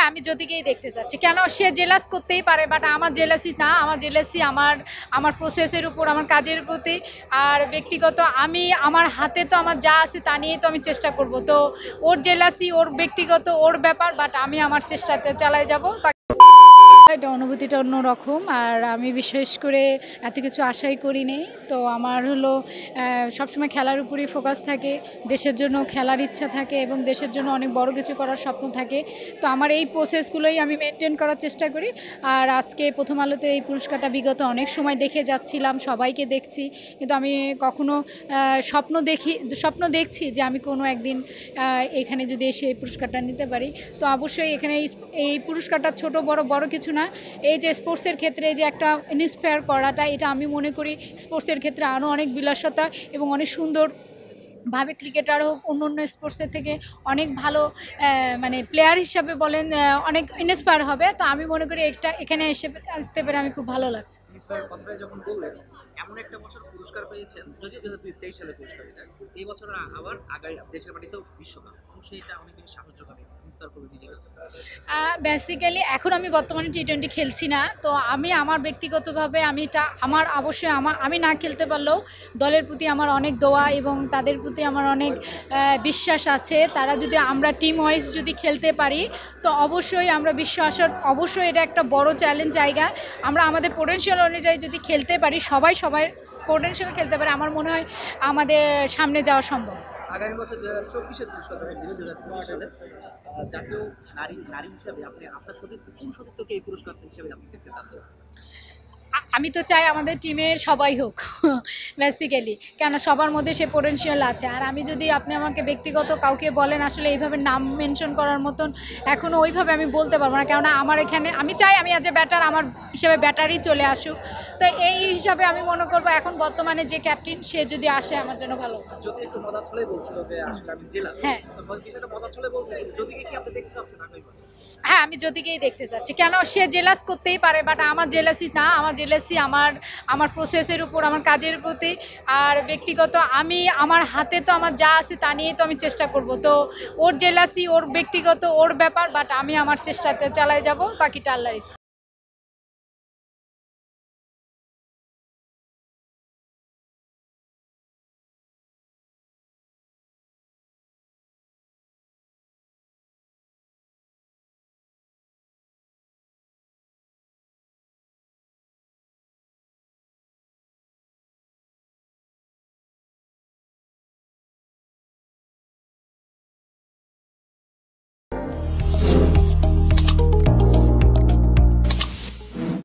হ্যাঁ, আমি জ্যোতিকেই দেখতে চাচ্ছি। কেন সে জেলাস করতেই পারে, বাট আমার জেলাসি না। আমার জেলাসি আমার প্রসেসের উপর, আমার কাজের প্রতি। আর ব্যক্তিগত আমি আমার হাতে তো আমার যা আছে তা নিয়েই তো আমি চেষ্টা করব। তো ওর জেলাসি, ওর ব্যক্তিগত, ওর ব্যাপার, বাট আমি আমার চেষ্টাতে চালাই যাব। এটা অনুভূতিটা অন্যরকম। আর আমি বিশেষ করে এত কিছু আশাই করিনি। তো আমার হলো সবসময় খেলার উপরেই ফোকাস থাকে, দেশের জন্য খেলার ইচ্ছা থাকে এবং দেশের জন্য অনেক বড় কিছু করার স্বপ্ন থাকে। তো আমার এই প্রসেসগুলোই আমি মেনটেন করার চেষ্টা করি। আর আজকে প্রথম আলোতে এই পুরস্কারটা বিগত অনেক সময় দেখে যাচ্ছিলাম, সবাইকে দেখছি, কিন্তু আমি কখনো স্বপ্ন দেখছি যে আমি কোনো একদিন এখানে যদি এসে এই পুরস্কারটা নিতে পারি। তো অবশ্যই এখানে এই পুরস্কারটা ছোট বড় কিছু না। এই যে স্পোর্টসের ক্ষেত্রে যে একটা ইন্সপায়ার করাটা, এটা আমি মনে করি স্পোর্টসের ক্ষেত্রে আরও অনেক বিলাসতা এবং অনেক সুন্দর ভাবে ক্রিকেটার হোক, অন্য স্পোর্টসের থেকে অনেক ভালো মানে প্লেয়ার হিসাবে বলেন অনেক ইন্সপায়ার হবে। তো আমি মনে করি এখানে আসতে পেরে আমি খুব ভালো লাগছে। ইন্সপায়ার কথাটা যখন বললেন, এমন একটা বছর পুরস্কার পেয়েছেন, যদিও 2023 সালে পুরস্কার, এটা এই বছর আবার আগামী দেশের মাটিতেও বিশ্বকাপ, অবশ্যই এটা অনেক বেশি সাহায্য করে, ইন্সপায়ার করবে নিজেকে। বেসিক্যালি এখন আমি বর্তমানে টি20 খেলছি না। তো আমি আমার ব্যক্তিগতভাবে আমার অবশ্যই আমি না খেলতে পারলেও দলের প্রতি আমার অনেক দোয়া এবং তাদের প্রতি আমার অনেক বিশ্বাস আছে। তারা যদি আমরা টিম ওয়াইজ যদি খেলতে পারি, তো অবশ্যই আমরা বিশ্ব আসার, অবশ্যই এটা একটা বড় চ্যালেঞ্জ জায়গা। আমরা আমাদের পোটেনশিয়াল অনুযায়ী যদি খেলতে পারি, সবাই পোটেনশিয়াল খেলতে পারে, আমার মনে হয় আমাদের সামনে যাওয়া সম্ভব। আগামী বছর 2024-এর পুরস্কার যখন দিলেন, 2025 সালে জাতীয় নারী হিসাবে আপনি আপনার সতীর্থ, কোন সতীর্থকে এই পুরস্কার হিসেবে আপনি দেখতে চাচ্ছেন? আমি তো চাই আমাদের টিমের সবাই হোক বেসিক্যালি, কেন সবার মধ্যে সে পোটেনশিয়াল আছে। আর আমি যদি আপনি আমাকে ব্যক্তিগত কাউকে বলেন, আসলে এইভাবে নাম মেনশন করার মতন এখনও ওইভাবে আমি বলতে পারবো না। কেননা আমার এখানে আমি চাই আমি অ্যাজ এ ব্যাটার আমার হিসেবে ব্যাটারই চলে আসুক। তো এই হিসাবে আমি মনে করবো এখন বর্তমানে যে ক্যাপ্টেন, সে যদি আসে আমার জন্য ভালো। যদি একটু মজা ছলে বলছিল যে আসলে আমি জেলাস, হ্যাঁ, বিষয়টা মজা ছলে বলছে, কিন্তু যদিকে কি আপনি দেখতে চাচ্ছেন আগামী বছর? হ্যাঁ, আমি জ্যোতিকেই দেখতে চাচ্ছি। কেন সে জেলাস করতেই পারে, বাট আমার জেলাসি না। আমার জেলাসি আমার প্রসেসের উপর, আমার কাজের প্রতি। আর ব্যক্তিগত আমি আমার হাতে তো আমার যা আছে তা নিয়েই তো আমি চেষ্টা করব। তো ওর জেলাসি, ওর ব্যক্তিগত, ওর ব্যাপার, বাট আমি আমার চেষ্টাতে চালাই যাব, বাকিটা আল্লাহর ইচ্ছা।